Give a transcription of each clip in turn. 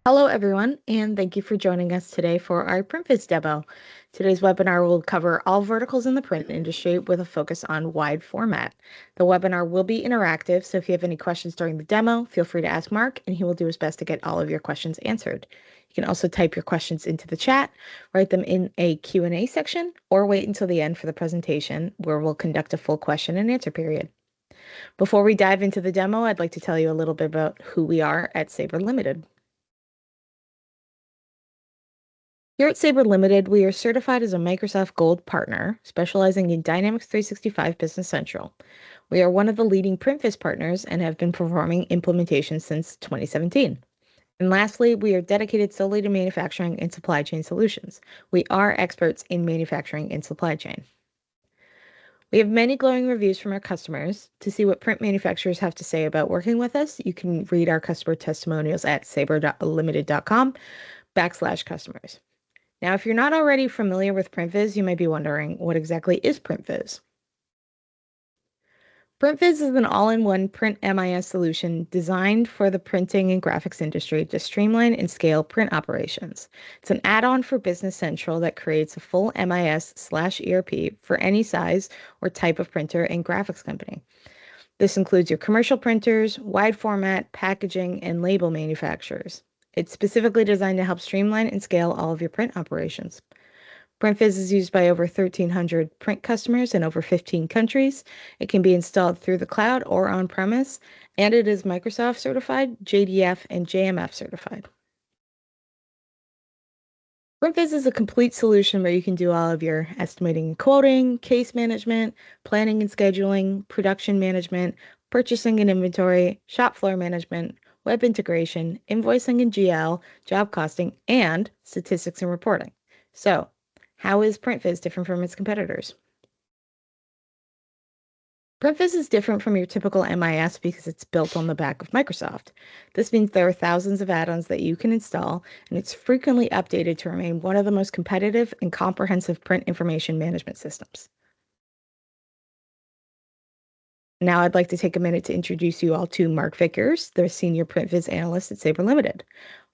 Hello, everyone, and thank you for joining us today for our PrintVis demo. Today's webinar will cover all verticals in the print industry with a focus on wide format. The webinar will be interactive, so if you have any questions during the demo, feel free to ask Mark, and he will do his best to get all of your questions answered. You can also type your questions into the chat, write them in a Q&A section, or wait until the end for the presentation, where we'll conduct a full question and answer period. Before we dive into the demo, I'd like to tell you a little bit about who we are at Sabre Limited. Here at Sabre Limited, we are certified as a Microsoft Gold partner, specializing in Dynamics 365 Business Central. We are one of the leading PrintVis partners and have been performing implementations since 2017. And lastly, we are dedicated solely to manufacturing and supply chain solutions. We are experts in manufacturing and supply chain. We have many glowing reviews from our customers. To see what print manufacturers have to say about working with us, you can read our customer testimonials at sabre.limited.com/customers. Now, if you're not already familiar with PrintVis, you might be wondering, what exactly is PrintVis? PrintVis is an all-in-one print MIS solution designed for the printing and graphics industry to streamline and scale print operations. It's an add-on for Business Central that creates a full MIS/ERP for any size or type of printer and graphics company. This includes your commercial printers, wide format, packaging, and label manufacturers. It's specifically designed to help streamline and scale all of your print operations. PrintVis is used by over 1,300 print customers in over 15 countries. It can be installed through the cloud or on-premise, and it is Microsoft certified, JDF, and JMF certified. PrintVis is a complete solution where you can do all of your estimating and quoting, case management, planning and scheduling, production management, purchasing and inventory, shop floor management, web integration, invoicing and GL, job costing, and statistics and reporting. So, how is PrintVis different from its competitors? PrintVis is different from your typical MIS because it's built on the back of Microsoft. This means there are thousands of add-ons that you can install, and it's frequently updated to remain one of the most competitive and comprehensive print information management systems. Now I'd like to take a minute to introduce you all to Mark Vickers, the Senior PrintVis Analyst at Sabre Limited.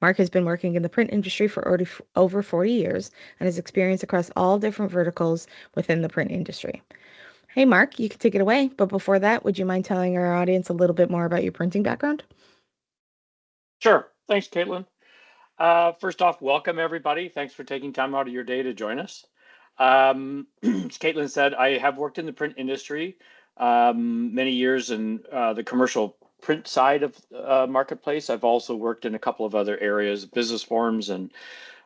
Mark has been working in the print industry for over 40 years and has experience across all different verticals within the print industry. Hey, Mark, you can take it away. But before that, would you mind telling our audience a little bit more about your printing background? Sure. Thanks, Caitlin. First off, welcome, everybody. Thanks for taking time out of your day to join us. As Caitlin said, I have worked in the print industry many years in the commercial print side of marketplace. I've also worked in a couple of other areas, business forms and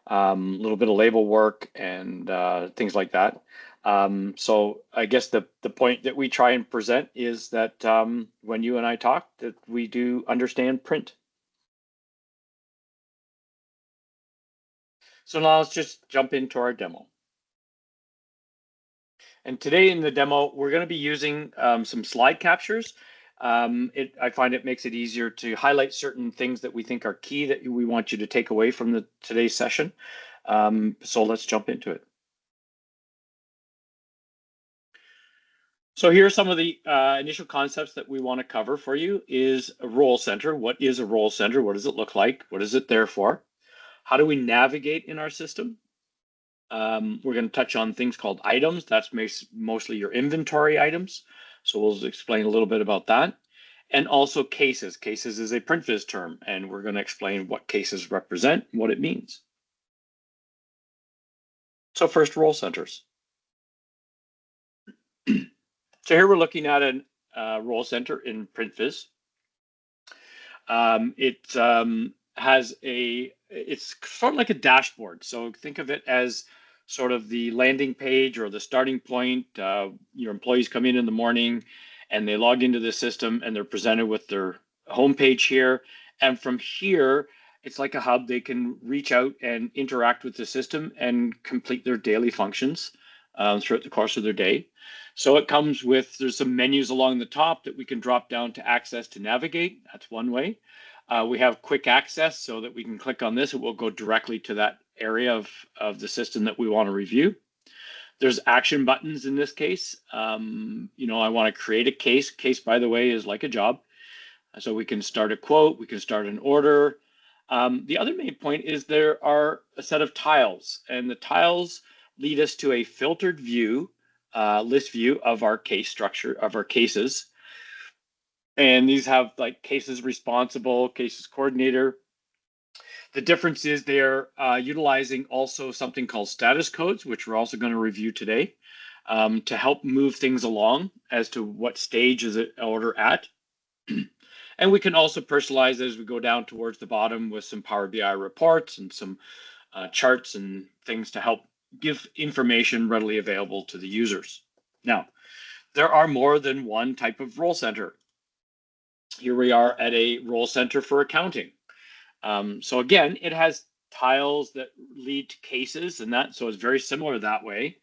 a little bit of label work and things like that. So I guess the point that we try and present is that when you and I talk, that we do understand print. So now let's just jump into our demo. And today in the demo, we're going to be using some slide captures. I find it makes it easier to highlight certain things that we think are key that we want you to take away from today's session. So let's jump into it. So here are some of the initial concepts that we want to cover for you is a role center. What is a role center? What does it look like? What is it there for? How do we navigate in our system? We're going to touch on things called items. That's mostly your inventory items. So we'll explain a little bit about that. And also cases. Cases is a PrintVis term, and we're going to explain what cases represent, what it means. So first, role centers. So here we're looking at a role center in PrintVis. It's sort of like a dashboard. So think of it as sort of the landing page or the starting point. Your employees come in the morning and they log into the system and they're presented with their homepage here. And from here, it's like a hub. They can reach out and interact with the system and complete their daily functions throughout the course of their day. So it comes with, there's some menus along the top that we can drop down to access to navigate. That's one way. We have quick access so that we can click on this. It will go directly to that area of the system that we want to review. There's action buttons in this case. I want to create a case. Case, by the way, is like a job. So we can start a quote, we can start an order, The other main point is there are a set of tiles, and the tiles lead us to a filtered view, list view of our case structure, of our cases. And these have like cases responsible, cases coordinator. The difference is they're utilizing also something called status codes, which we're also going to review today, to help move things along as to what stage is it order at. And we can also personalize as we go down towards the bottom with some Power BI reports and some charts and things to help give information readily available to the users. Now, there are more than one type of role center. Here we are at a role center for accounting. So again, it has tiles that lead to cases and that, so it's very similar that way.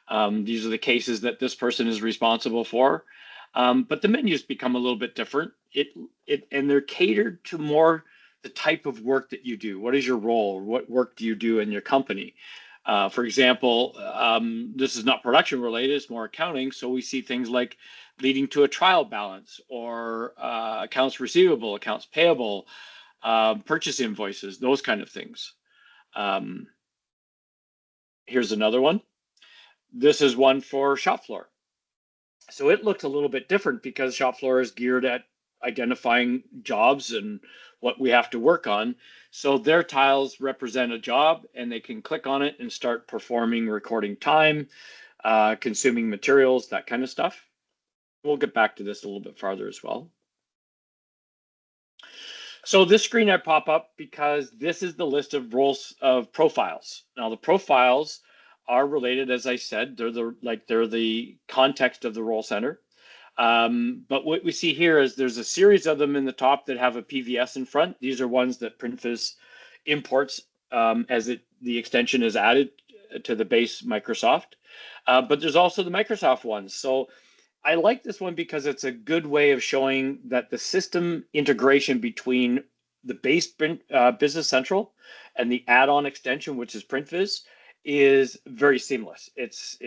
These are the cases that this person is responsible for. But the menus become a little bit different. And they're catered to more the type of work that you do. What is your role? What work do you do in your company? For example, this is not production related, it's more accounting. So we see things like leading to a trial balance or accounts receivable, accounts payable, purchase invoices, those kind of things. Here's another one. This is one for shop floor. So it looks a little bit different because shop floor is geared at identifying jobs and what we have to work on. So their tiles represent a job and they can click on it and start performing recording time, consuming materials, that kind of stuff. We'll get back to this a little bit farther as well. So this screen I pop up because this is the list of roles of profiles. Now the profiles are related, as I said, they're the context of the role center. But what we see here is there's a series of them in the top that have a PVS in front. These are ones that PrintVis imports as the extension is added to the base Microsoft. But there's also the Microsoft ones. So I like this one because it's a good way of showing that the system integration between the base Business Central and the add-on extension, which is PrintVis, is very seamless. It's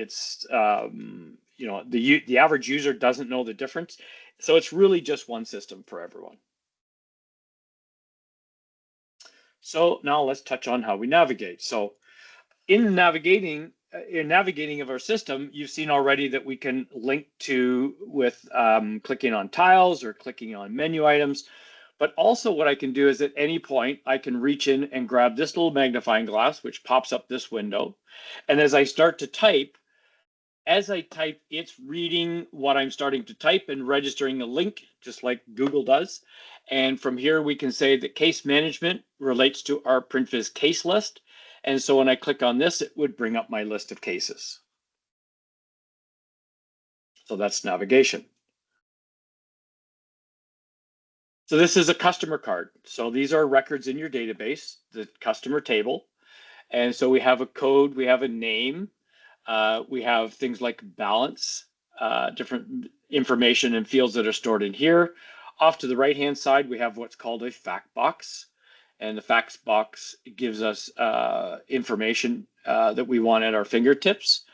you know, the average user doesn't know the difference. So it's really just one system for everyone. So now let's touch on how we navigate. So in navigating of our system, you've seen already that we can link to with clicking on tiles or clicking on menu items. But also what I can do is at any point, I can reach in and grab this little magnifying glass, which pops up this window. And as I start to type, it's reading what I'm starting to type and registering a link, just like Google does. And from here, we can say that case management relates to our PrintVis case list. And so when I click on this, it would bring up my list of cases. So that's navigation. So this is a customer card. So these are records in your database, the customer table. And so we have a code, we have a name, we have things like balance, different information and fields that are stored in here. Off to the right-hand side, we have what's called a fact box. And the facts box gives us information that we want at our fingertips.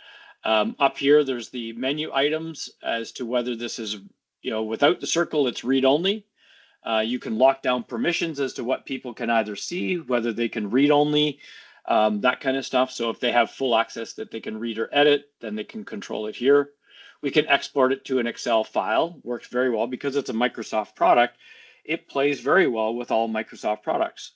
Up here, there's the menu items as to whether this is, you know, without the circle, it's read only. You can lock down permissions as to what people can either see, whether they can read only, that kind of stuff. So if they have full access that they can read or edit, then they can control it here. We can export it to an Excel file, works very well because it's a Microsoft product. It plays very well with all Microsoft products.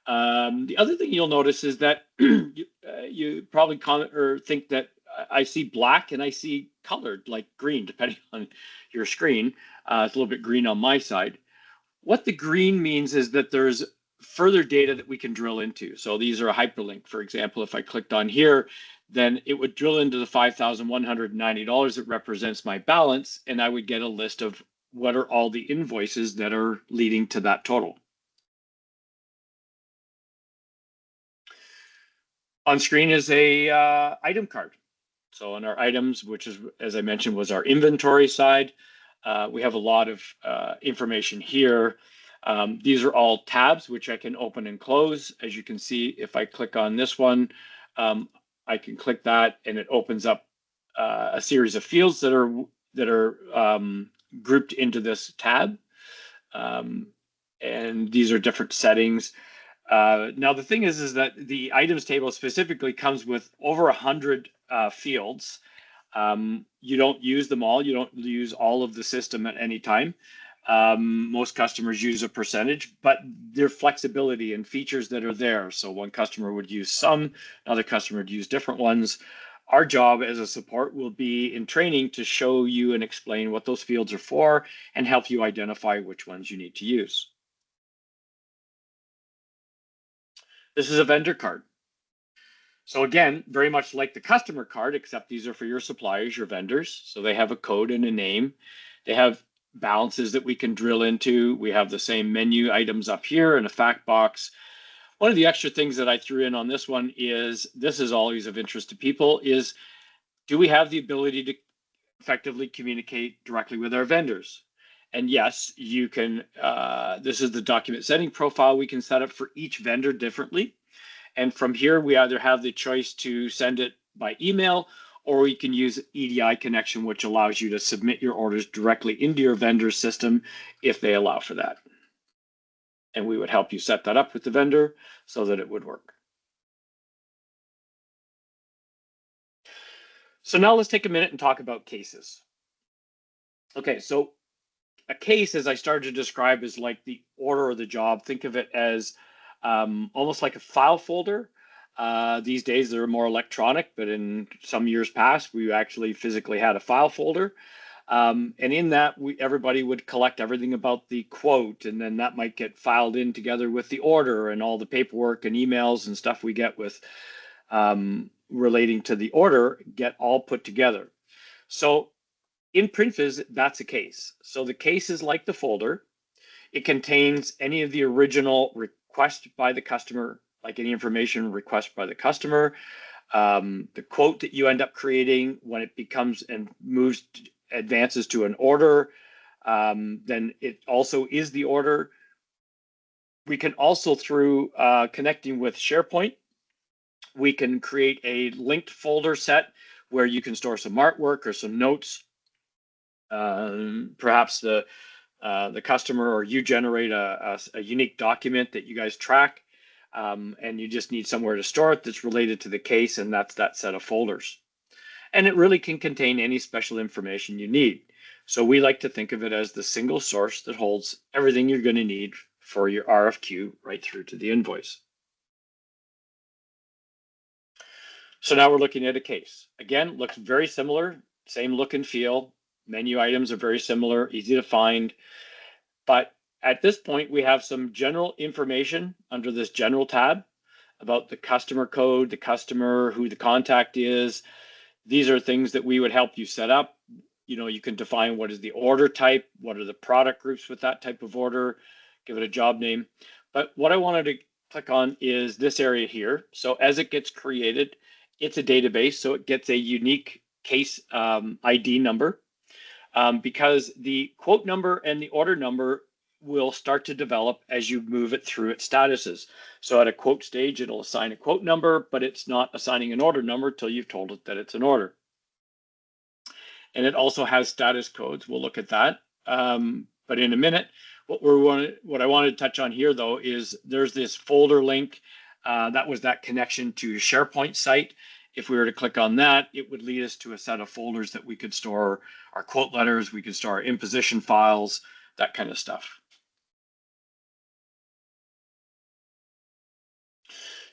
The other thing you'll notice is that you probably comment or think that I see black and I see colored, like green, depending on your screen. It's a little bit green on my side. What the green means is that there's further data that we can drill into. So these are a hyperlink. For example, if I clicked on here, then it would drill into the $5,190 that represents my balance, and I would get a list of what are all the invoices that are leading to that total. On screen is a item card. So on our items, which is, as I mentioned, was our inventory side, we have a lot of information here. These are all tabs, which I can open and close. As you can see, if I click on this one, I can click that and it opens up a series of fields that are grouped into this tab. and these are different settings. Now the thing is that the items table specifically comes with over 100 fields. You don't use them all. You don't use all of the system at any time. Most customers use a percentage, but their flexibility and features that are there. So one customer would use some, another customer would use different ones. Our job as a support will be in training to show you and explain what those fields are for and help you identify which ones you need to use. This is a vendor card. So again, very much like the customer card, except these are for your suppliers, your vendors. So they have a code and a name. They have balances that we can drill into. We have the same menu items up here and a fact box. One of the extra things that I threw in on this one is, this is always of interest to people, is do we have the ability to effectively communicate directly with our vendors? And yes, you can, this is the document setting profile we can set up for each vendor differently. And from here, we either have the choice to send it by email, or we can use EDI connection, which allows you to submit your orders directly into your vendor system if they allow for that. And we would help you set that up with the vendor so that it would work. So now let's take a minute and talk about cases. Okay, so a case, as I started to describe, is like the order of the job. Think of it as almost like a file folder. These days they're more electronic, but in some years past, we actually physically had a file folder. And in that, everybody would collect everything about the quote, and then that might get filed in together with the order and all the paperwork and emails and stuff we get with relating to the order get all put together. So in PrintVis, that's a case. So the case is like the folder. It contains any of the original request by the customer, like any information request by the customer, the quote that you end up creating when it becomes and moves, advances to an order, then it also is the order. We can also, through connecting with SharePoint, we can create a linked folder set where you can store some artwork or some notes. Perhaps the customer or you generate a unique document that you guys track, and you just need somewhere to store it that's related to the case, and that's that set of folders. And it really can contain any special information you need. So we like to think of it as the single source that holds everything you're going to need for your RFQ right through to the invoice. So now we're looking at a case. Again, looks very similar, same look and feel. Menu items are very similar, easy to find. But at this point, we have some general information under this general tab about the customer code, the customer, who the contact is. These are things that we would help you set up. You know, you can define what is the order type, what are the product groups with that type of order, give it a job name. But what I wanted to click on is this area here. So as it gets created, it's a database, so it gets a unique case ID number, because the quote number and the order number will start to develop as you move it through its statuses. So at a quote stage, it'll assign a quote number, but it's not assigning an order number till you've told it that it's an order. And it also has status codes. We'll look at that. But in a minute, what I wanted to touch on here, though, is there's this folder link. That was that connection to SharePoint site. If we were to click on that, it would lead us to a set of folders that we could store our quote letters, we could store our imposition files, that kind of stuff.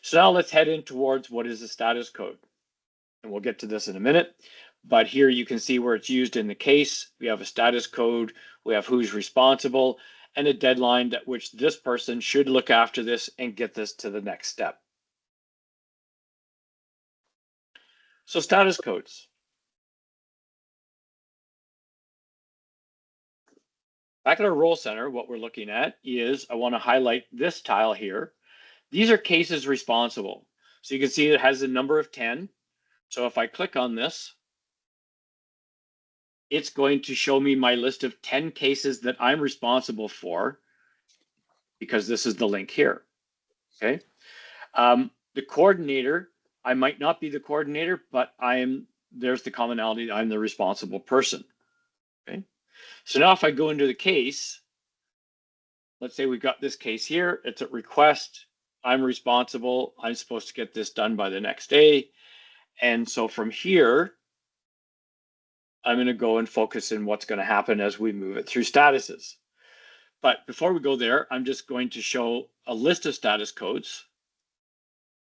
So now let's head in towards what is the status code. And we'll get to this in a minute. But here you can see where it's used in the case. We have a status code, we have who's responsible, and a deadline at which this person should look after this and get this to the next step. So status codes. Back at our role center, what we're looking at is, I want to highlight this tile here. These are cases responsible. So you can see it has a number of 10. So if I click on this, it's going to show me my list of 10 cases that I'm responsible for, because this is the link here. Okay. The coordinator, I might not be the coordinator, but there's the commonality. I'm the responsible person. Okay. So now if I go into the case, let's say we've got this case here. It's at request. I'm responsible. I'm supposed to get this done by the next day. And so from here, I'm going to go and focus in what's going to happen as we move it through statuses. But before we go there, I'm just going to show a list of status codes.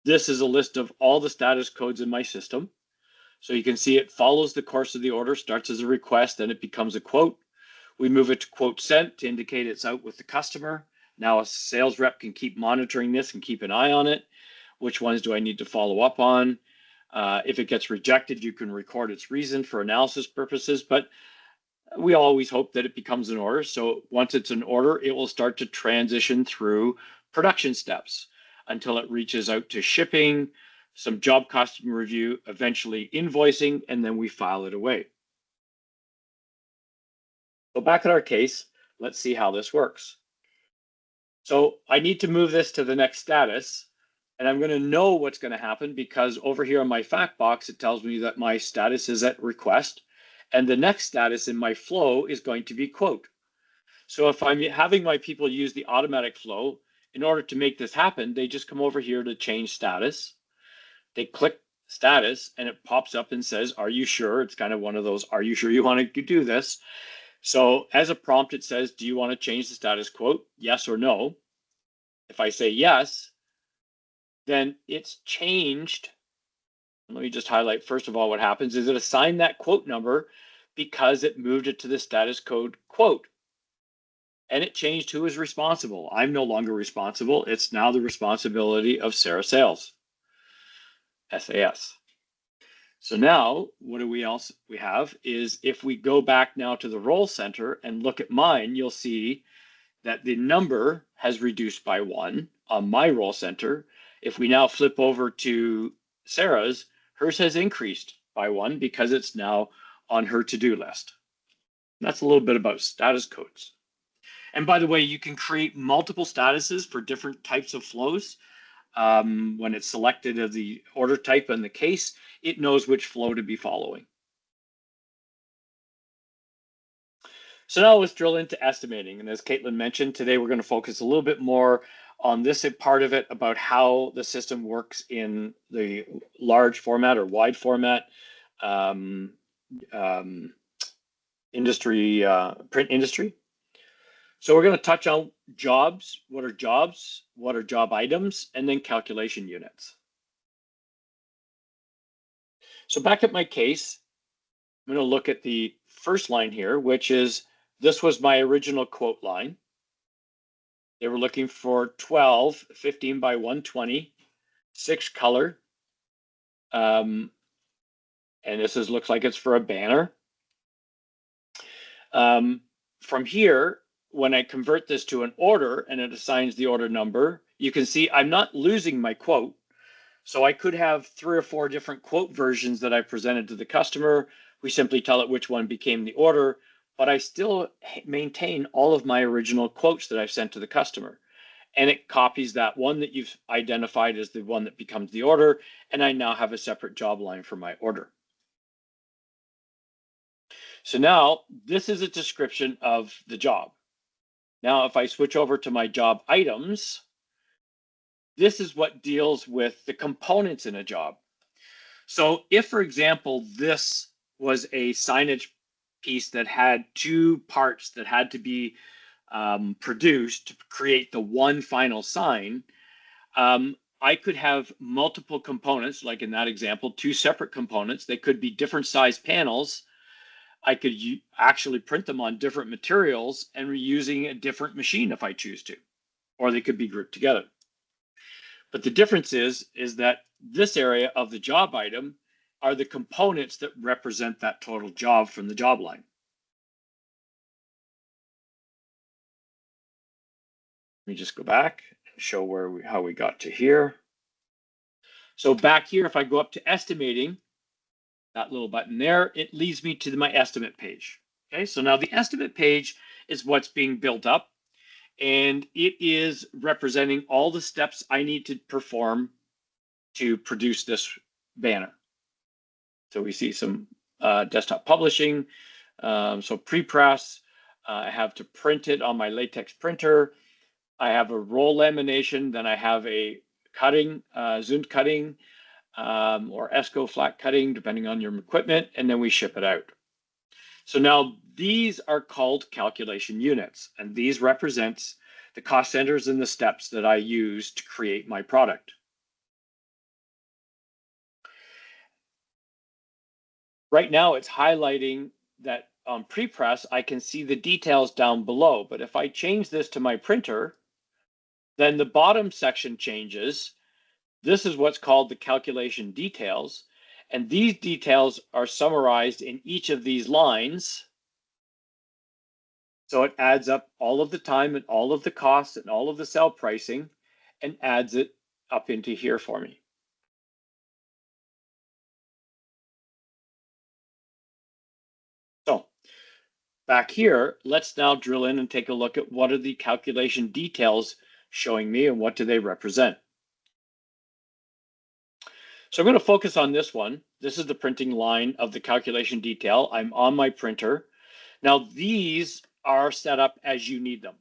This is a list of all the status codes in my system. So you can see it follows the course of the order, starts as a request, then it becomes a quote. We move it to quote sent to indicate it's out with the customer. Now a sales rep can keep monitoring this and keep an eye on it. Which ones do I need to follow up on? If it gets rejected, you can record its reason for analysis purposes, but we always hope that it becomes an order. So once it's an order, it will start to transition through production steps until it reaches out to shipping, some job costing review, eventually invoicing, and then we file it away. So back at our case, let's see how this works. So I need to move this to the next status, and I'm going to know what's going to happen because over here on my fact box, it tells me that my status is at request, and the next status in my flow is going to be quote. So if I'm having my people use the automatic flow, in order to make this happen, they just come over here to change status. They click status and it pops up and says, are you sure? It's kind of one of those, are you sure you want to do this? So as a prompt, it says, do you want to change the status quote? Yes or no. If I say yes, then it's changed. Let me just highlight, first of all, what happens is it assigned that quote number because it moved it to the status code quote. And it changed who is responsible. I'm no longer responsible. It's now the responsibility of Sarah Sales, SAS. So now what do we have is if we go back now to the role center and look at mine, you'll see that the number has reduced by 1 on my role center. If we now flip over to Sarah's, hers has increased by 1 because it's now on her to-do list. That's a little bit about status codes. And by the way, you can create multiple statuses for different types of flows. When it's selected as the order type and the case, it knows which flow to be following. So now let's drill into estimating. And as Caitlin mentioned, today we're going to focus a little bit more on this part of it about how the system works in the large format or wide format industry, print industry. So we're going to touch on jobs, what are job items, and then calculation units. So back at my case, I'm going to look at the first line here, which is, this was my original quote line. They were looking for 12, 15 by 120, 6 color. And this looks like it's for a banner. From here, when I convert this to an order and it assigns the order number, you can see I'm not losing my quote. So I could have 3 or 4 different quote versions that I presented to the customer. We simply tell it which one became the order, but I still maintain all of my original quotes that I've sent to the customer. And it copies that one that you've identified as the one that becomes the order, and I now have a separate job line for my order. So now this is a description of the job. Now, if I switch over to my job items, this is what deals with the components in a job. So if, for example, this was a signage piece that had 2 parts that had to be produced to create the one final sign, I could have multiple components, like in that example, 2 separate components. They could be different size panels. I could actually print them on different materials and reusing a different machine if I choose to, or they could be grouped together. But the difference is that this area of the job item are the components that represent that total job from the job line. Let me just go back and show how we got to here. So back here, if I go up to estimating, that little button there, it leads me to my estimate page. Okay, so now the estimate page is what's being built up, and it is representing all the steps I need to perform to produce this banner. So we see some desktop publishing, so pre-press, I have to print it on my latex printer, I have a roll lamination, then I have a cutting, zoomed cutting, or ESCO flat cutting, depending on your equipment, and then we ship it out. So now these are called calculation units, and these represents the cost centers and the steps that I use to create my product. Right now it's highlighting that on prepress, I can see the details down below, but if I change this to my printer, then the bottom section changes. This is what's called the calculation details, and these details are summarized in each of these lines. So it adds up all of the time and all of the costs and all of the sell pricing and adds it up into here for me. So back here, let's now drill in and take a look at what are the calculation details showing me and what do they represent. So I'm going to focus on this one. This is the printing line of the calculation detail. I'm on my printer. Now these are set up as you need them.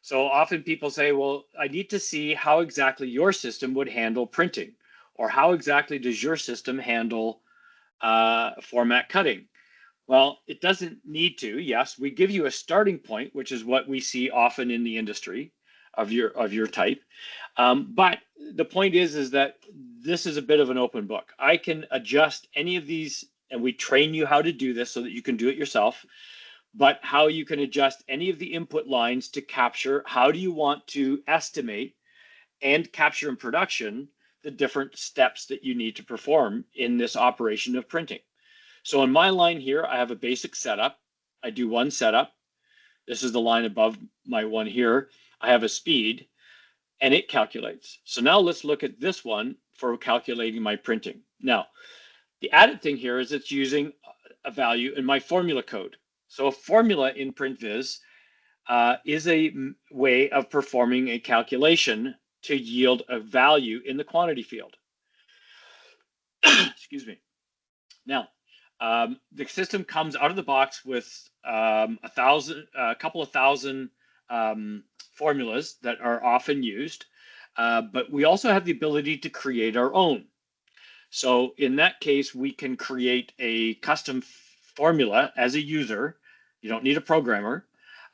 So often people say, well, I need to see how exactly your system would handle printing, or how exactly does your system handle format cutting? Well, it doesn't need to. Yes, we give you a starting point, which is what we see often in the industry of your type. But the point is that this is a bit of an open book. I can adjust any of these, and we train you how to do this so that you can do it yourself. But how you can adjust any of the input lines to capture how do you want to estimate and capture in production the different steps that you need to perform in this operation of printing. So in my line here, I have a basic setup. I do one setup. This is the line above my one here. I have a speed and it calculates. So now let's look at this one for calculating my printing. Now, the added thing here is it's using a value in my formula code. So a formula in PrintVis is a way of performing a calculation to yield a value in the quantity field. Excuse me. Now, the system comes out of the box with a couple of thousand formulas that are often used, but we also have the ability to create our own. So in that case, we can create a custom formula as a user. You don't need a programmer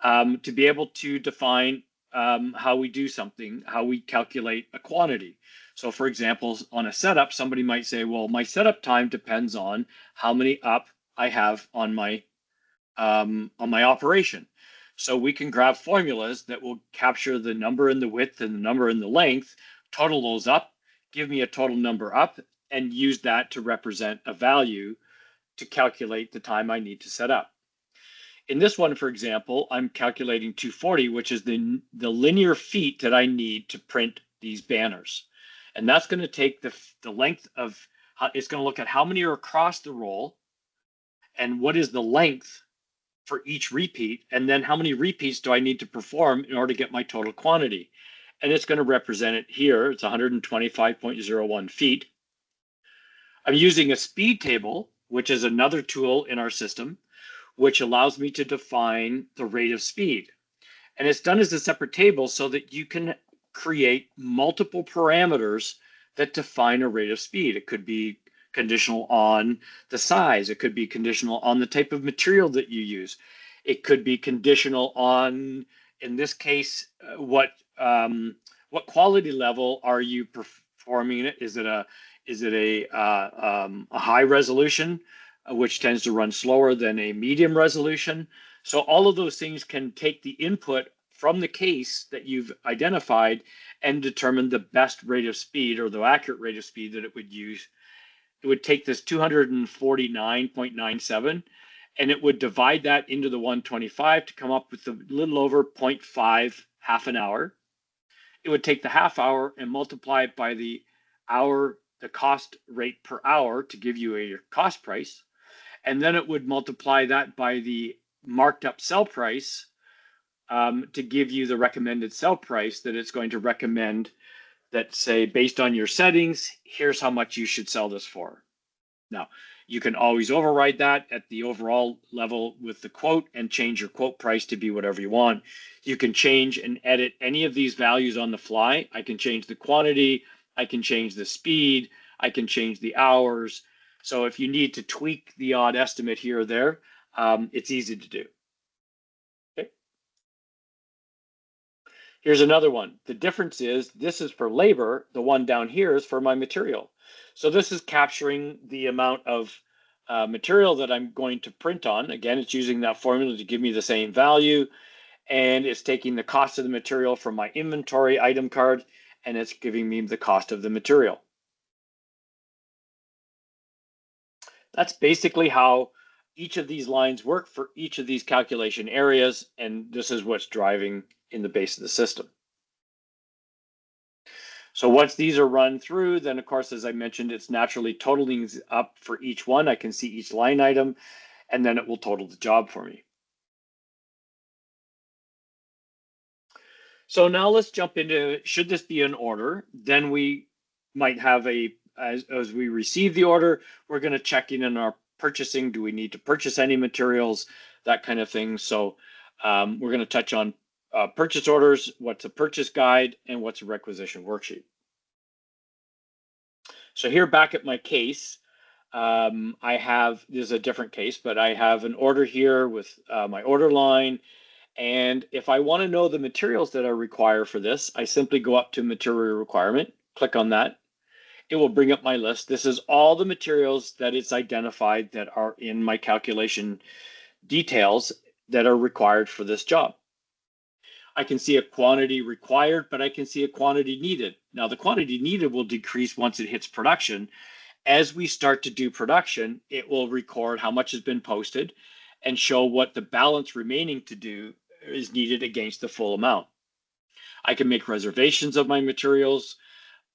to be able to define how we do something, how we calculate a quantity. So for example, on a setup, somebody might say, well, my setup time depends on how many up I have on my operation. So we can grab formulas that will capture the number in the width and the number in the length, total those up, give me a total number up, and use that to represent a value to calculate the time I need to set up. In this one, for example, I'm calculating 240, which is the linear feet that I need to print these banners. And that's going to take the length of, it's going to look at how many are across the roll and what is the length for each repeat, and then how many repeats do I need to perform in order to get my total quantity. And it's going to represent it here. It's 125.01 feet. I'm using a speed table, which is another tool in our system, which allows me to define the rate of speed. And it's done as a separate table so that you can create multiple parameters that define a rate of speed. It could be conditional on the size. It could be conditional on the type of material that you use. It could be conditional on, in this case, what quality level are you performing it? Is it a high resolution, which tends to run slower than a medium resolution? So all of those things can take the input from the case that you've identified and determine the best rate of speed, or the accurate rate of speed that it would use. It would take this 249.97 and it would divide that into the 125 to come up with a little over 0.5 half an hour. It would take the half hour and multiply it by the hour, the cost rate per hour, to give you a cost price. And then it would multiply that by the marked up sell price to give you the recommended sell price that it's going to recommend, that say, based on your settings, here's how much you should sell this for. Now, You can always override that at the overall level with the quote and change your quote price to be whatever you want. You can change and edit any of these values on the fly. I can change the quantity, I can change the speed, I can change the hours. So if you need to tweak the odd estimate here or there, it's easy to do. Okay. Here's another one. The difference is this is for labor. The one down here is for my material. So this is capturing the amount of material that I'm going to print on. Again, it's using that formula to give me the same value, and it's taking the cost of the material from my inventory item card, and it's giving me the cost of the material. That's basically how each of these lines work for each of these calculation areas, and this is what's driving in the base of the system. So once these are run through, then of course, as I mentioned, it's naturally totaling up for each one. I can see each line item, and then it will total the job for me. So now let's jump into, should this be an order? Then we might have as we receive the order, we're going to check in our purchasing. Do we need to purchase any materials? That kind of thing. So we're going to touch on purchase orders, what's a purchase guide, and what's a requisition worksheet. So here back at my case, this is a different case, but I have an order here with my order line. And if I want to know the materials that I require for this, I simply go up to material requirement, click on that. It will bring up my list. This is all the materials that it's identified that are in my calculation details that are required for this job. I can see a quantity required, but I can see a quantity needed. Now the quantity needed will decrease once it hits production. As we start to do production, it will record how much has been posted and show what the balance remaining to do is needed against the full amount. I can make reservations of my materials,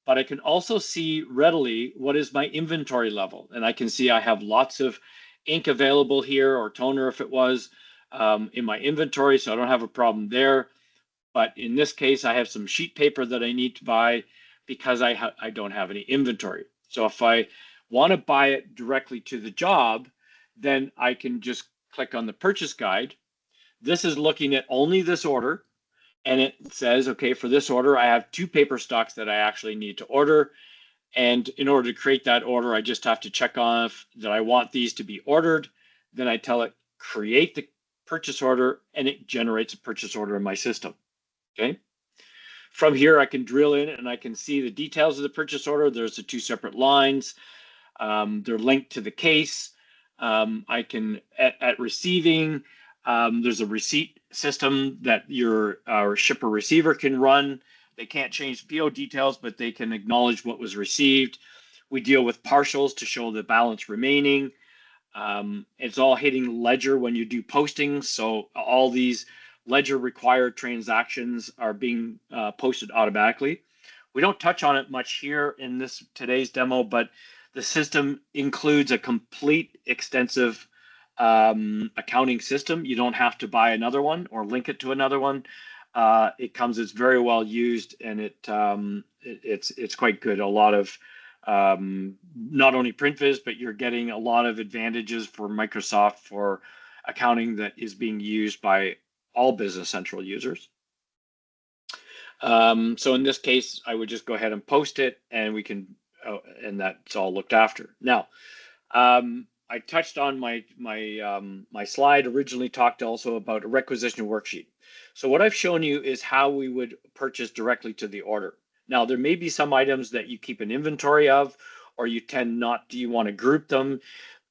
but I can also see readily what is my inventory level. And I can see I have lots of ink available here, or toner if it was, in my inventory, so I don't have a problem there. But in this case, I have some sheet paper that I need to buy because I don't have any inventory. So if I want to buy it directly to the job, then I can just click on the purchase guide. This is looking at only this order, and it says, okay, for this order, I have 2 paper stocks that I actually need to order. And in order to create that order, I just have to check off that I want these to be ordered. Then I tell it, create the purchase order, and it generates a purchase order in my system. Okay. From here, I can drill in and I can see the details of the purchase order. There's the 2 separate lines. They're linked to the case. I can, at receiving, there's a receipt system that your shipper receiver can run. They can't change PO details, but they can acknowledge what was received. We deal with partials to show the balance remaining. It's all hitting ledger when you do postings. So all these ledger required transactions are being posted automatically. We don't touch on it much here in today's demo, but the system includes a complete extensive accounting system. You don't have to buy another one or link it to another one. It's very well used, and it's quite good. A lot of not only PrintVis, but you're getting a lot of advantages for Microsoft for accounting that is being used by all Business Central users. So in this case, I would just go ahead and post it, and we can, and that's all looked after. Now, I touched on my slide originally talked also about a requisition worksheet. So what I've shown you is how we would purchase directly to the order. Now, there may be some items that you keep an inventory of, or you tend not, do you want to group them?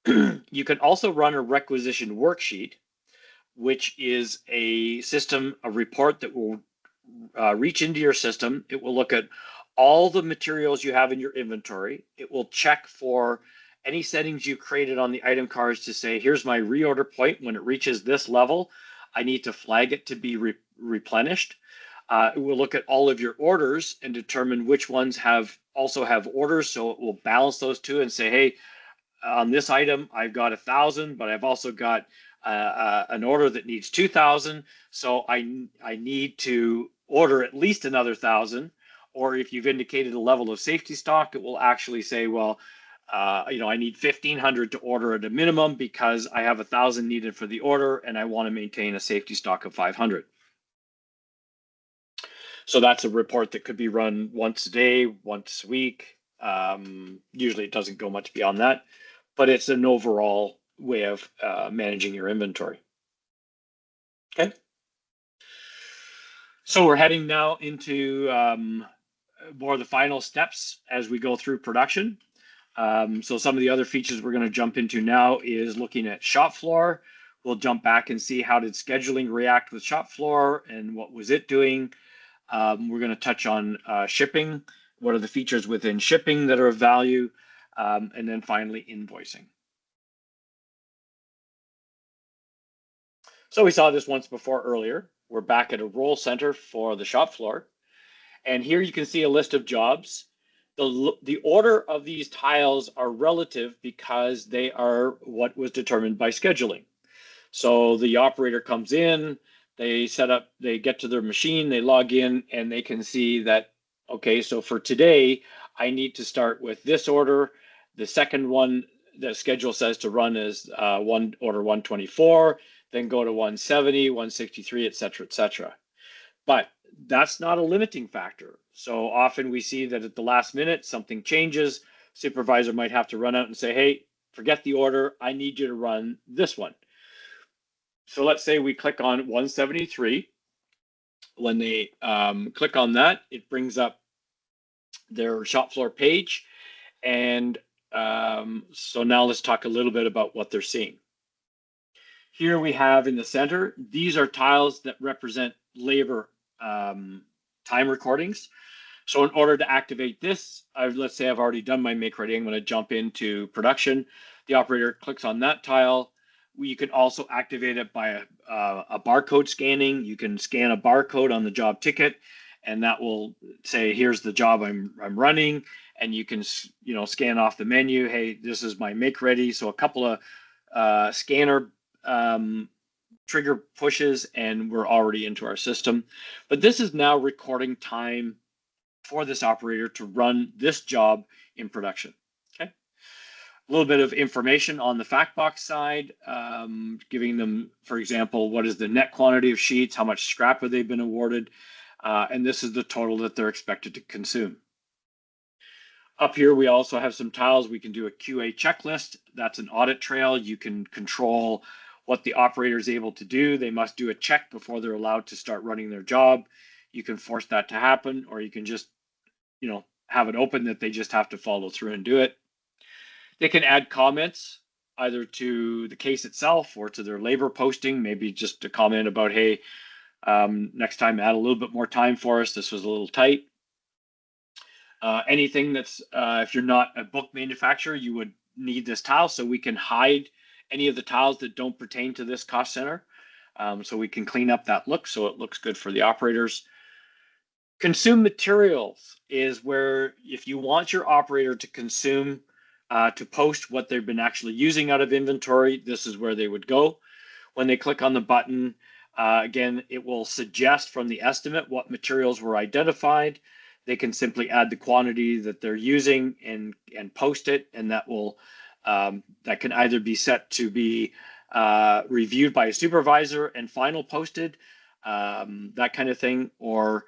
You can also run a requisition worksheet, which is a report that will reach into your system. It will look at all the materials you have in your inventory. It will check for any settings you created on the item cards to say, here's my reorder point. When it reaches this level, I need to flag it to be replenished. It will look at all of your orders and determine which ones also have orders. So it will balance those two and say, hey, on this item, I've got 1,000, but I've also got an order that needs 2,000. So I need to order at least another 1,000. Or if you've indicated a level of safety stock, it will actually say, well, I need 1,500 to order at a minimum because I have 1,000 needed for the order and I want to maintain a safety stock of 500. So that's a report that could be run once a day, once a week. Usually it doesn't go much beyond that, but it's an overall way of managing your inventory. Okay. So we're heading now into more of the final steps as we go through production. So some of the other features we're going to jump into now is looking at shop floor. We'll jump back and see how did scheduling react with shop floor and what was it doing. We're going to touch on shipping. What are the features within shipping that are of value? And then finally, invoicing. So we saw this once before earlier. We're back at a roll center for the shop floor. And here you can see a list of jobs. The order of these tiles are relative because they are what was determined by scheduling. So the operator comes in, they set up, they get to their machine, they log in, and they can see that, okay, so for today, I need to start with this order. The second one, the schedule says to run is order 124, then go to 170, 163, et cetera, et cetera. But that's not a limiting factor. So often we see that at the last minute, something changes. Supervisor might have to run out and say, hey, forget the order. I need you to run this one. So let's say we click on 173. When they click on that, it brings up their shop floor page. And so now let's talk a little bit about what they're seeing. Here we have in the center, these are tiles that represent labor time recordings. So in order to activate this, let's say I've already done my make ready. I'm going to jump into production. The operator clicks on that tile. You can also activate it by a barcode scanning. You can scan a barcode on the job ticket, and that will say, here's the job I'm running. And you can scan off the menu. Hey, this is my make ready. So a couple of scanner trigger pushes and we're already into our system. But this is now recording time for this operator to run this job in production. Okay. A little bit of information on the fact box side, giving them, for example, what is the net quantity of sheets, how much scrap have they been awarded, and this is the total that they're expected to consume. Up here, we also have some tiles. We can do a QA checklist. That's an audit trail. You can control what the operator is able to do. They must do a check before they're allowed to start running their job. You can force that to happen, or you can just, have it open that they just have to follow through and do it. They can add comments either to the case itself or to their labor posting, maybe just a comment about, hey, next time add a little bit more time for us. This was a little tight. Anything that's, if you're not a book manufacturer, you would need this tile, so we can hide any of the tiles that don't pertain to this cost center. So we can clean up that look so it looks good for the operators. Consume materials is where if you want your operator to consume, to post what they've been actually using out of inventory, this is where they would go. When they click on the button, again, it will suggest from the estimate what materials were identified. They can simply add the quantity that they're using and post it, and that will that can either be set to be reviewed by a supervisor and final posted, that kind of thing, or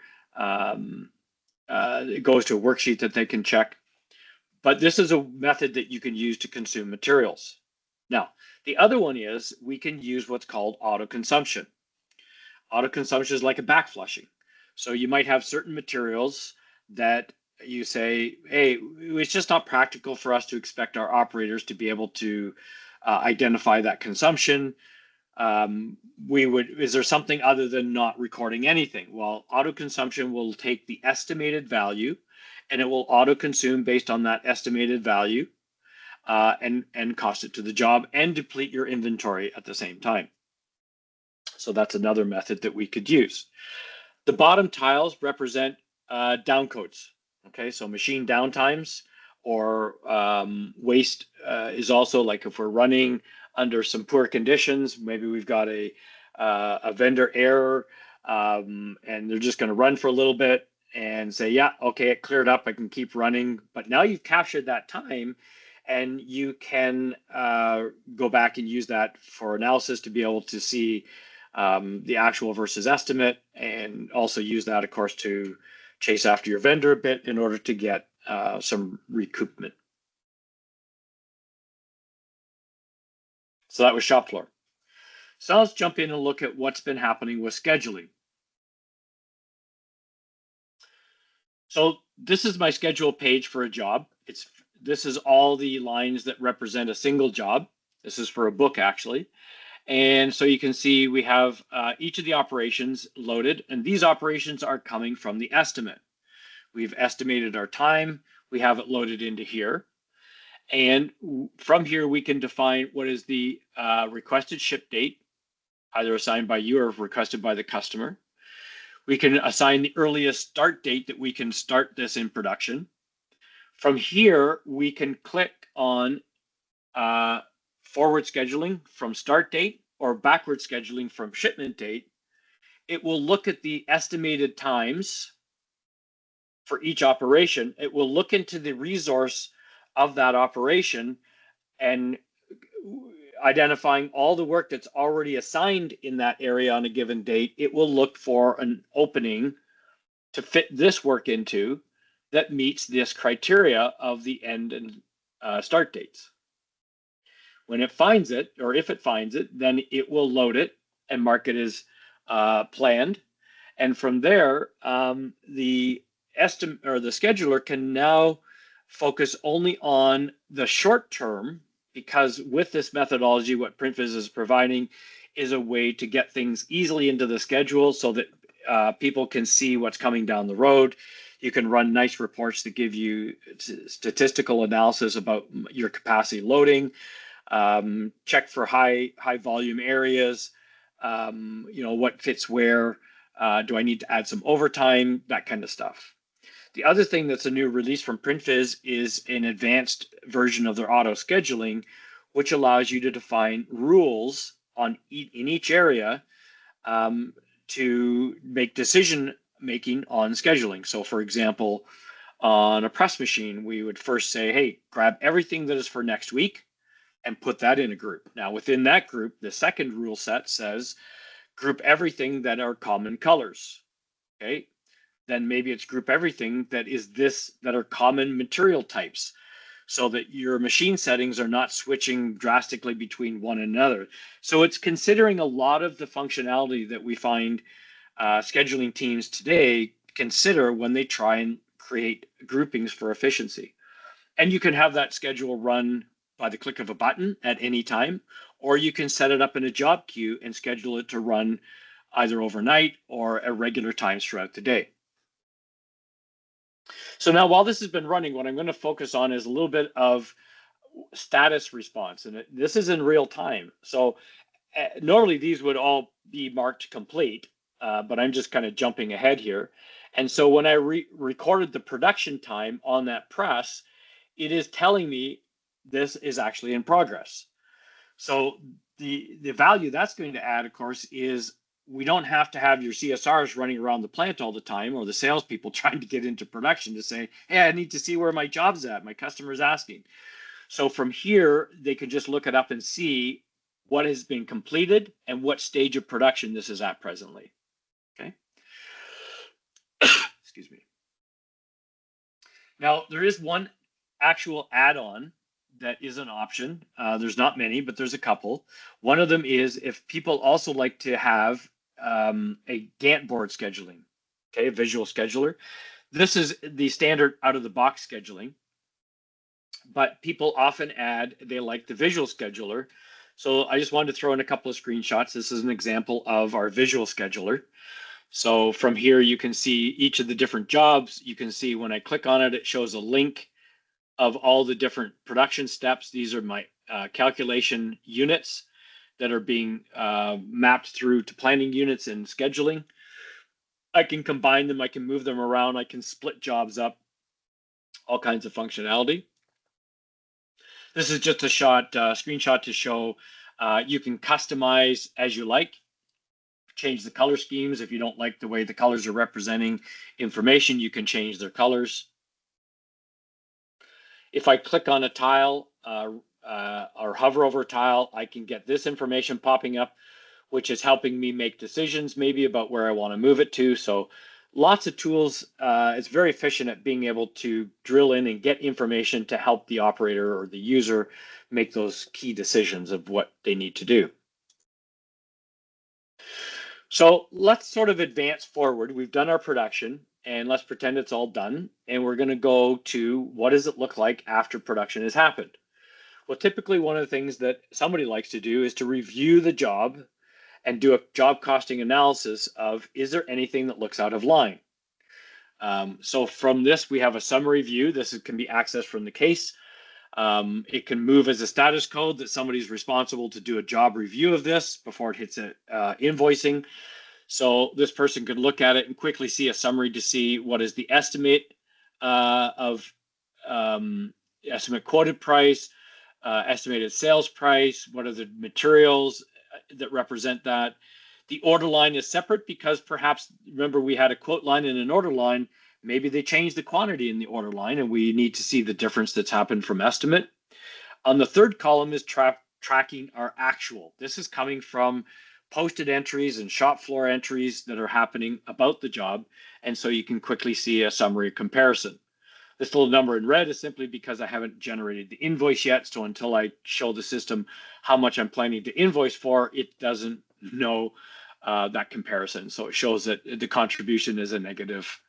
it goes to a worksheet that they can check. But this is a method that you can use to consume materials. Now, the other one is we can use what's called auto consumption. Auto consumption is like a back flushing. So you might have certain materials that you say, hey, it's just not practical for us to expect our operators to be able to identify that consumption. Is there something other than not recording anything? Well, auto consumption will take the estimated value and it will auto consume based on that estimated value and cost it to the job and deplete your inventory at the same time. So that's another method that we could use. The bottom tiles represent downcodes. Okay, so machine downtimes or waste is also like if we're running under some poor conditions, maybe we've got a vendor error and they're just going to run for a little bit and say, yeah, okay, it cleared up, I can keep running. But now you've captured that time and you can go back and use that for analysis to be able to see the actual versus estimate, and also use that, of course, to chase after your vendor a bit in order to get some recoupment. So that was shop floor. So let's jump in and look at what's been happening with scheduling. So this is my schedule page for a job. This is all the lines that represent a single job. This is for a book, actually. And so you can see we have each of the operations loaded, and these operations are coming from the estimate. We've estimated our time. We have it loaded into here. And from here, we can define what is the requested ship date, either assigned by you or requested by the customer. We can assign the earliest start date that we can start this in production. From here, we can click on forward scheduling from start date or backward scheduling from shipment date. It will look at the estimated times for each operation. It will look into the resource of that operation and identifying all the work that's already assigned in that area on a given date. It will look for an opening to fit this work into that meets this criteria of the end and start dates. When it finds it, or if it finds it, then it will load it and mark it as planned. And from there, the scheduler can now focus only on the short term, because with this methodology, what PrintVis is providing is a way to get things easily into the schedule so that people can see what's coming down the road. You can run nice reports that give you statistical analysis about your capacity loading, check for high volume areas, what fits where, do I need to add some overtime, that kind of stuff. The other thing that's a new release from PrintVis is an advanced version of their auto scheduling, which allows you to define rules in each area to make decision making on scheduling. So for example, on a press machine, we would first say, hey, grab everything that is for next week and put that in a group. Now within that group, the second rule set says, group everything that are common colors, okay? Then maybe it's group everything that are common material types, so that your machine settings are not switching drastically between one another. So it's considering a lot of the functionality that we find scheduling teams today consider when they try and create groupings for efficiency. And you can have that schedule run by the click of a button at any time, or you can set it up in a job queue and schedule it to run either overnight or at regular times throughout the day. So now, while this has been running, what I'm going to focus on is a little bit of status response, and this is in real time. So normally these would all be marked complete, but I'm just kind of jumping ahead here. And so when I recorded the production time on that press, it is telling me this is actually in progress. So the value that's going to add, of course, is we don't have to have your CSRs running around the plant all the time, or the salespeople trying to get into production to say, hey, I need to see where my job's at, my customer's asking. So from here, they can just look it up and see what has been completed and what stage of production this is at presently, okay? Excuse me. Now, there is one actual add-on that is an option. There's not many, but there's a couple. One of them is if people also like to have a Gantt board scheduling, okay, a visual scheduler. This is the standard out-of-the-box scheduling, but people often add they like the visual scheduler. So I just wanted to throw in a couple of screenshots. This is an example of our visual scheduler. So from here, you can see each of the different jobs. You can see when I click on it, it shows a link of all the different production steps. These are my calculation units that are being mapped through to planning units and scheduling. I can combine them, I can move them around, I can split jobs up, all kinds of functionality. This is just a screenshot to show you can customize as you like, change the color schemes. If you don't like the way the colors are representing information, you can change their colors. If I click on a tile or hover over a tile, I can get this information popping up, which is helping me make decisions maybe about where I want to move it to. So lots of tools. It's very efficient at being able to drill in and get information to help the operator or the user make those key decisions of what they need to do. So let's sort of advance forward. We've done our production, and let's pretend it's all done. And we're going to go to what does it look like after production has happened? Well, typically one of the things that somebody likes to do is to review the job and do a job costing analysis of, is there anything that looks out of line? So from this, we have a summary view. This can be accessed from the case. It can move as a status code that somebody's responsible to do a job review of this before it hits invoicing. So this person could look at it and quickly see a summary to see what is the estimate of estimate quoted price, estimated sales price, what are the materials that represent that. The order line is separate because perhaps, remember, we had a quote line and an order line. Maybe they changed the quantity in the order line and we need to see the difference that's happened from estimate. On the third column is tracking our actual. This is coming from posted entries and shop floor entries that are happening about the job. And so you can quickly see a summary comparison. This little number in red is simply because I haven't generated the invoice yet. So until I show the system how much I'm planning to invoice for, it doesn't know that comparison. So it shows that the contribution is a negative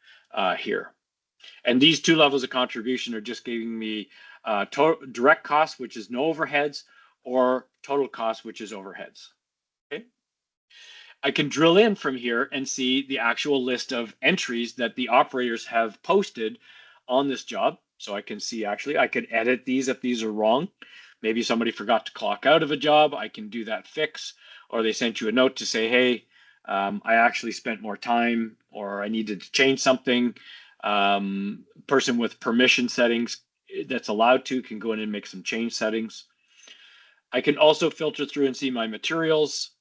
here. And these two levels of contribution are just giving me total direct cost, which is no overheads, or total cost, which is overheads. Okay. I can drill in from here and see the actual list of entries that the operators have posted on this job. So I can see, actually, I could edit these if these are wrong. Maybe somebody forgot to clock out of a job. I can do that fix, or they sent you a note to say, hey, I actually spent more time, or I needed to change something. Person with permission settings that's allowed to can go in and make some change settings. I can also filter through and see my materials.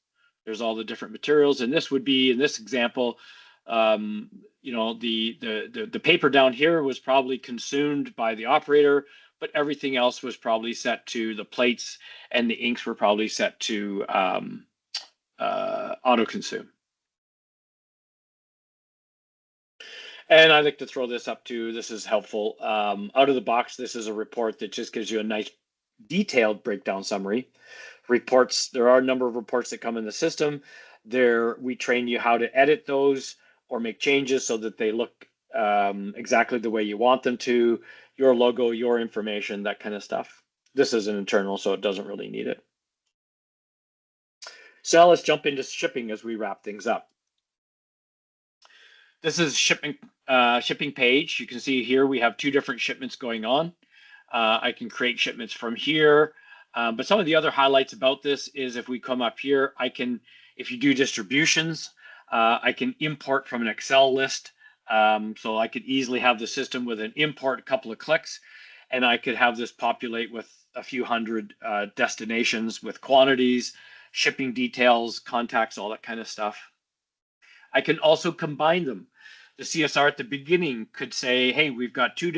There's all the different materials, and this would be, in this example, you know, the paper down here was probably consumed by the operator, but everything else was probably set to the plates, and the inks were probably set to auto consume. And I like to throw this up too. This is helpful. Out of the box, this is a report that just gives you a nice detailed breakdown summary. Reports, there are a number of reports that come in the system. There, we train you how to edit those or make changes so that they look exactly the way you want them to, your logo, your information, that kind of stuff. This is an internal, so it doesn't really need it. So let's jump into shipping as we wrap things up. This is shipping page. You can see here we have two different shipments going on. I can create shipments from here. But some of the other highlights about this is if we come up here, I can, if you do distributions, I can import from an Excel list. So I could easily have the system with an import, a couple of clicks, and I could have this populate with a few hundred destinations with quantities, shipping details, contacts, all that kind of stuff. I can also combine them. The CSR at the beginning could say, hey, we've got three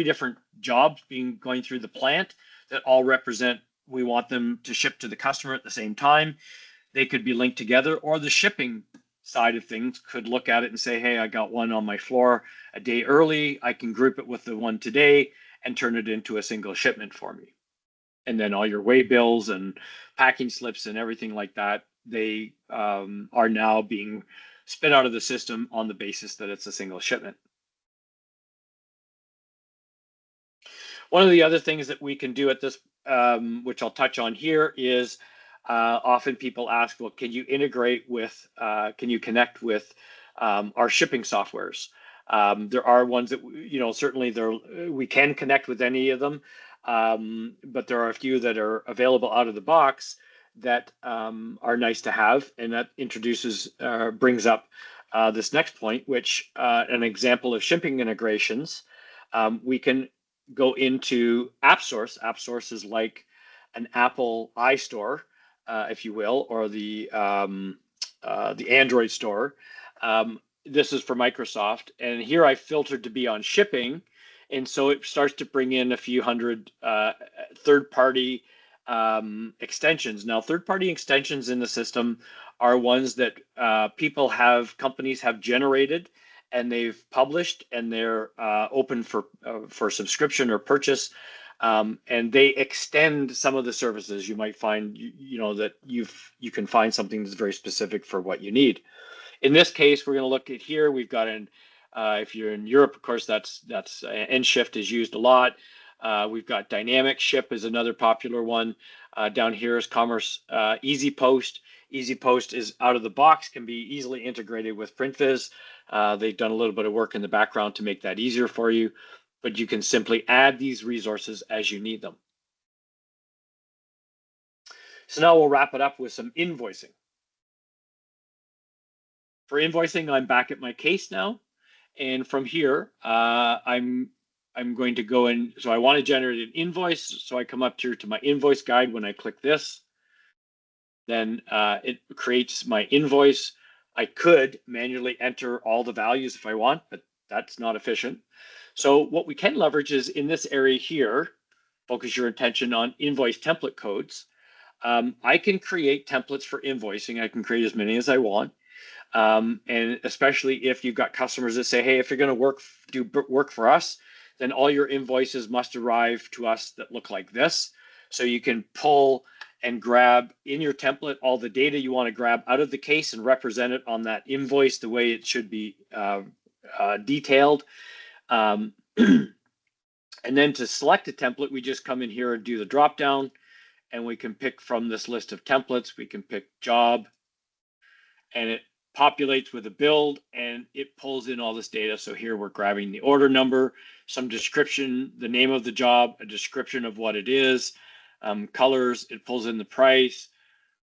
different jobs going through the plant that all represent, we want them to ship to the customer at the same time. They could be linked together, or the shipping side of things could look at it and say, hey, I got one on my floor a day early. I can group it with the one today and turn it into a single shipment for me. And then all your weigh bills and packing slips and everything like that, they are now being spit out of the system on the basis that it's a single shipment. One of the other things that we can do at this, which I'll touch on here, is often people ask, well, can you integrate with, can you connect with our shipping softwares? There are ones that, you know, certainly we can connect with any of them, but there are a few that are available out of the box that are nice to have, and that brings up this next point, which an example of shipping integrations. We can go into AppSource. AppSource is like an Apple iStore, if you will, or the Android store. This is for Microsoft, and here I filtered to be on shipping, And so it starts to bring in a few hundred third-party extensions. Now, third-party extensions in the system are ones that companies have generated and they've published, and they're open for subscription or purchase. And they extend some of the services. You might find, that you can find something that's very specific for what you need. In this case, we're going to look at here. We've got if you're in Europe, of course, that's EndShift is used a lot. We've got Dynamic Ship is another popular one. Down here is Commerce Easy Post. Easy Post is out of the box, can be easily integrated with PrintVis. They've done a little bit of work in the background to make that easier for you, but you can simply add these resources as you need them. So now we'll wrap it up with some invoicing. For invoicing, I'm back at my case now. And from here, I'm going to go in. So I want to generate an invoice. So I come up here to my invoice guide when I click this. Then it creates my invoice. I could manually enter all the values if I want, but that's not efficient. So what we can leverage is in this area here, focus your attention on invoice template codes. I can create templates for invoicing. I can create as many as I want. And especially if you've got customers that say, hey, if you're going to do work for us, then all your invoices must arrive to us that look like this. So you can pull and grab in your template all the data you want to grab out of the case and represent it on that invoice the way it should be detailed. And then to select a template, we just come in here and do the drop down, and we can pick from this list of templates. We can pick job, and it populates with a build, and it pulls in all this data. So here we're grabbing the order number, some description, the name of the job, a description of what it is, colors, it pulls in the price.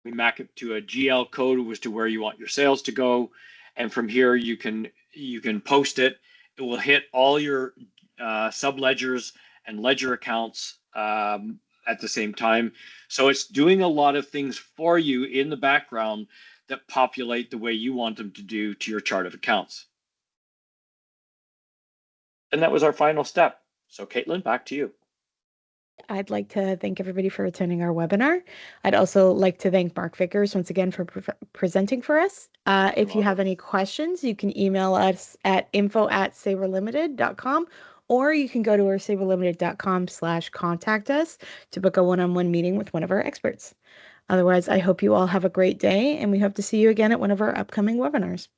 We map it to a GL code as to where you want your sales to go. And from here, you can post it. It will hit all your sub-ledgers and ledger accounts at the same time. So it's doing a lot of things for you in the background that populate the way you want them to do to your chart of accounts. And that was our final step. So Caitlin, back to you. I'd like to thank everybody for attending our webinar. I'd also like to thank Mark Vickers once again for presenting for us. If you have any questions, you can email us at info@saberlimited.com, or you can go to our saberlimited.com/contact us to book a one-on-one meeting with one of our experts. Otherwise, I hope you all have a great day, and we hope to see you again at one of our upcoming webinars.